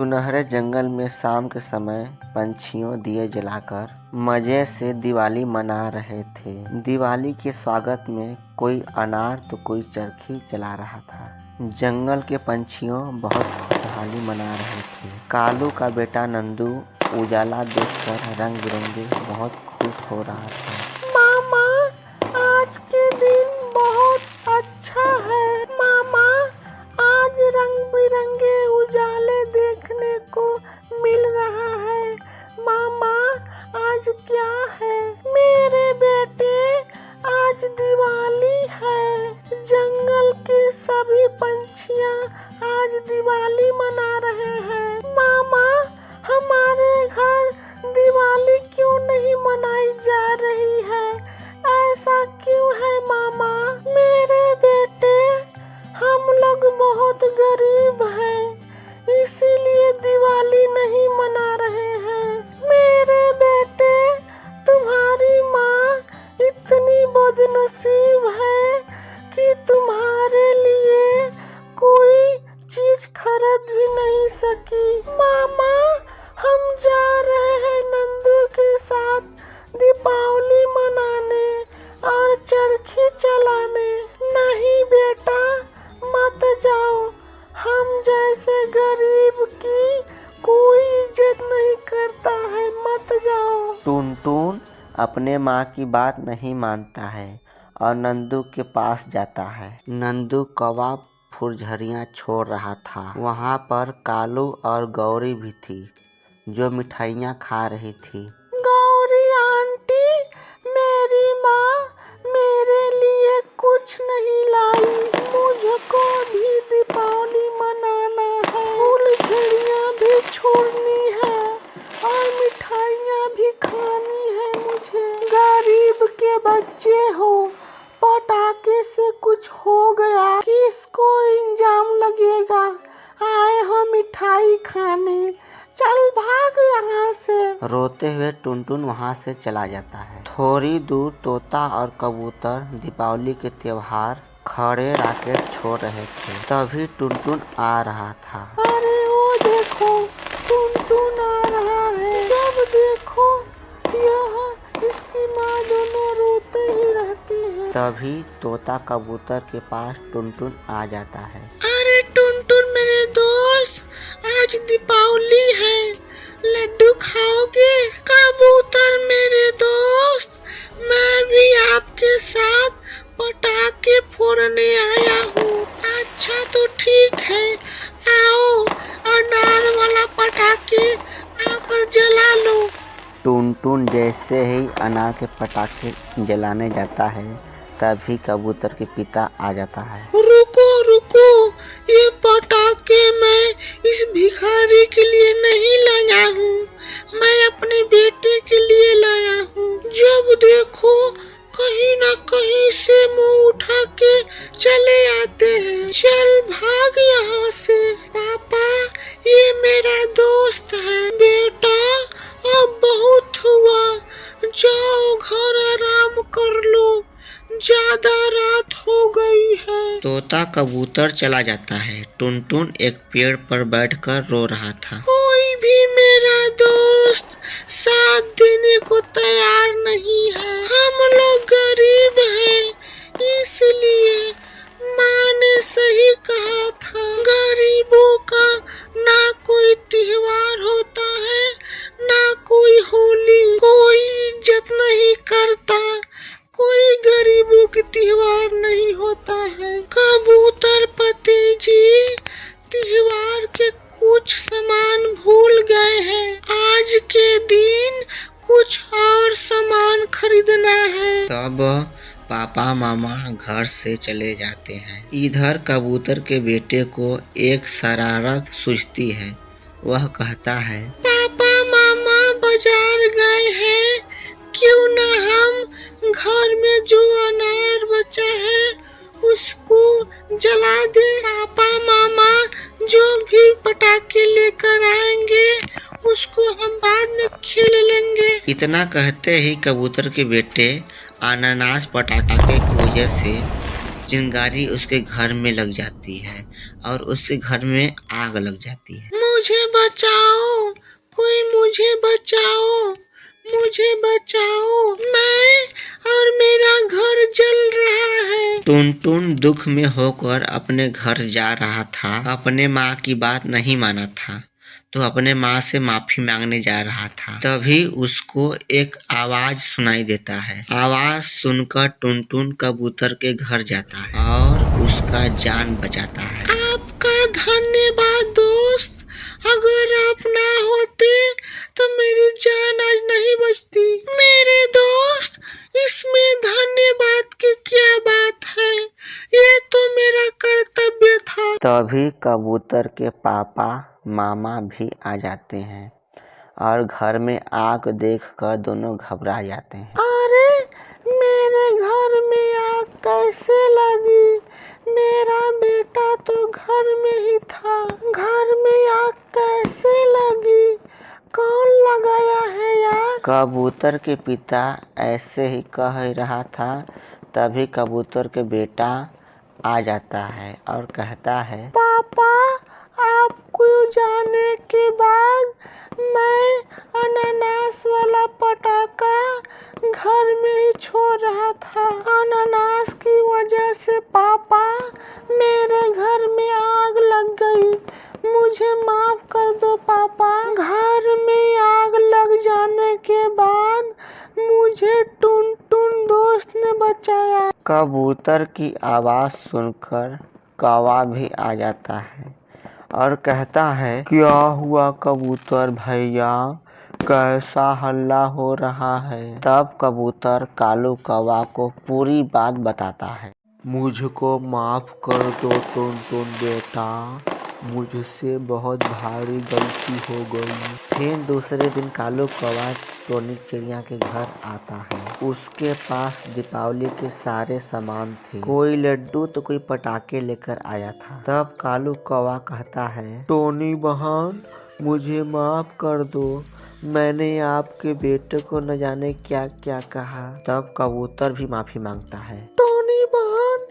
सुनहरे जंगल में शाम के समय पंछियों दिए जलाकर मजे से दिवाली मना रहे थे। दिवाली के स्वागत में कोई अनार तो कोई चरखी जला रहा था। जंगल के पंछियों बहुत खुशहाली मना रहे थे। कालू का बेटा नंदू उजाला देखकर रंग बिरंगे बहुत खुश हो रहा था। मामा, आज के दिन बहुत अच्छा है। मामा, आज रंग बिरंगे उजाले देखने को मिल रहा है। मामा, आज क्या है? मेरे बेटे, आज दिवाली है। जंगल के सभी पंछियां आज दिवाली मना रहे हैं। मामा, हमारे घर दिवाली क्यों नहीं मनाई जा रही है? ऐसा क्यों है मामा? मेरे बेटे, हम लोग बहुत गरीब हैं, इसीलिए दिवाली नहीं मना रहे हैं। मेरे बेटे, तुम्हारी माँ इतनी बदनसीब है कि तुम्हारे लिए कोई चीज खरीद भी नहीं सकी। मामा, हम जा रहे हैं नंदू के साथ दीपावली मनाने और चरखी चलाने। नहीं बेटा, मत जाओ। हम जैसे गरीब की कोई इज्जत नहीं करता है, मत जाओ। टुनटुन अपने माँ की बात नहीं मानता है और नंदू के पास जाता है। नंदू कौवा फुलझड़ियाँ छोड़ रहा था। वहाँ पर कालू और गौरी भी थी जो मिठाइयाँ खा रही थी। गौरी आंटी, मेरी माँ मेरे लिए कुछ नहीं लाई। मुझको भी दीपावली मनाना है, फुलझड़ियाँ भी छोड़नी है और मिठाइयाँ भी खानी है मुझे। गरीब के बच्चे हो, पटाखे से कुछ हो गया किसको इंजाम लगेगा? आए हो मिठाई खाने, चल भाग यहाँ से। रोते हुए टुनटुन वहाँ से चला जाता है। थोड़ी दूर तोता और कबूतर दीपावली के त्योहार खड़े रॉकेट छोड़ रहे थे। तभी टुनटुन आ रहा था। अरे वो देखो, टुनटुन आ रहा है। जब देखो यह इसकी माँ दोनों रोते ही रहती है। तभी तोता कबूतर के पास टुनटुन आ जाता है। अरे टुनटुन मेरे दोस्त, आज दीपावली है, लड्डू खाओगे? कबूतर मेरे दोस्त, मैं भी आपके साथ पटाखे फोड़ने आया हूँ। अच्छा तो ठीक है, आओ अनार वाला पटाखे आकर जला लो। टुनटुन जैसे ही अनार के पटाखे जलाने जाता है तभी कबूतर के पिता आ जाता है। रुको रुको, ये पटाखे मैं इस भिखारी के लिए नहीं लाया हूँ, मैं अपने बेटे के लिए लाया हूँ। जब देखो कहीं न कहीं से मुंह उठा के चले आते हैं। चल भाग यहाँ से। पापा, ये मेरा दोस्त है। बेटा, अब बहुत हुआ, जाओ घर आराम कर लो, ज्यादा रात हो गई है। तोता कबूतर चला जाता है। टुनटुन एक पेड़ पर बैठकर रो रहा था। कोई भी मेरा दोस्त साथ देने को तैयार नहीं है। हम लोग गरीब हैं, इसलिए माँ ने सही कहा था, गरीबों का ना कोई त्योहार होता है ना कोई होली। कोई इज्जत नहीं करता, कोई गरीबों के त्योहार नहीं होता है। कबूतर पति जी त्योहार के कुछ सामान भूल गए हैं। आज के दिन कुछ और सामान खरीदना है। तब पापा मामा घर से चले जाते हैं। इधर कबूतर के बेटे को एक शरारत सूझती है। वह कहता है, पापा मामा बाजार गए हैं, क्यों न हम घर में जो अनार बचा है उसको जला दे। पापा मामा जो भी पटाखे लेकर आएंगे उसको हम बाद में खेल लेंगे। इतना कहते ही कबूतर के बेटे अनानास पटाखे की वजह से चिंगारी उसके घर में लग जाती है और उसके घर में आग लग जाती है। मुझे बचाओ, कोई मुझे बचाओ, मुझे बचाओ, मैं और मेरा घर जल रहा है। टुनटुन दुख में होकर अपने घर जा रहा था। अपने माँ की बात नहीं माना था तो अपने माँ से माफी मांगने जा रहा था। तभी उसको एक आवाज सुनाई देता है। आवाज सुनकर टुनटुन कबूतर के घर जाता है और उसका जान बचाता है। आपका धन्यवाद दोस्त, अगर आप ना होते तो मेरी जान आज नहीं बचती। मेरे दोस्त, इसमें धन्यवाद की क्या बात है, ये तो मेरा कर्तव्य था। तभी कबूतर के पापा मामा भी आ जाते हैं और घर में आग देखकर दोनों घबरा जाते हैं। अरे, मेरे घर में आग कैसे लगी? मेरा बेटा तो घर में ही था। घर में आग कैसे लगी? कौन लगाया है यार? कबूतर के पिता ऐसे ही कह रहा था। तभी कबूतर के बेटा आ जाता है और कहता है, पापा, आपको जाने के बाद मैं अनानास वाला पटाखा घर में ही छोड़ रहा था। अनानास की वजह से पापा, मेरे घर में आग लग गई। मुझे माफ कर दो पापा। घर में आग लग जाने के बाद मुझे टुनटुन दोस्त ने बचाया। कबूतर की आवाज सुनकर कौवा भी आ जाता है और कहता है, क्या हुआ कबूतर भैया, कैसा हल्ला हो रहा है? तब कबूतर कालू कौवा को पूरी बात बताता है। मुझको माफ कर दो टुनटुन बेटा, मुझसे बहुत भारी गलती हो गई। फिर दूसरे दिन कालू कौवा टोनी चिड़िया के घर आता है। उसके पास दीपावली के सारे सामान थे। कोई लड्डू तो कोई पटाखे लेकर आया था। तब कालू कौवा कहता है, टोनी बहन, मुझे माफ कर दो, मैंने आपके बेटे को न जाने क्या क्या कहा। तब कबूतर भी माफी मांगता है। टोनी बहन,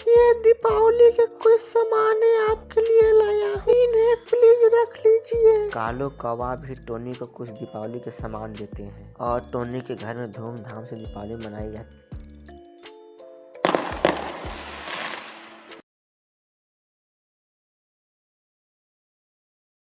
ये दीपावली के कुछ सामान आपके लिए लाया हूँ, इन्हें प्लीज रख लीजिए। कालू कौवा भी टोनी को कुछ दीपावली के सामान देते हैं और टोनी के घर में धूमधाम से दीपावली मनाई जाती है।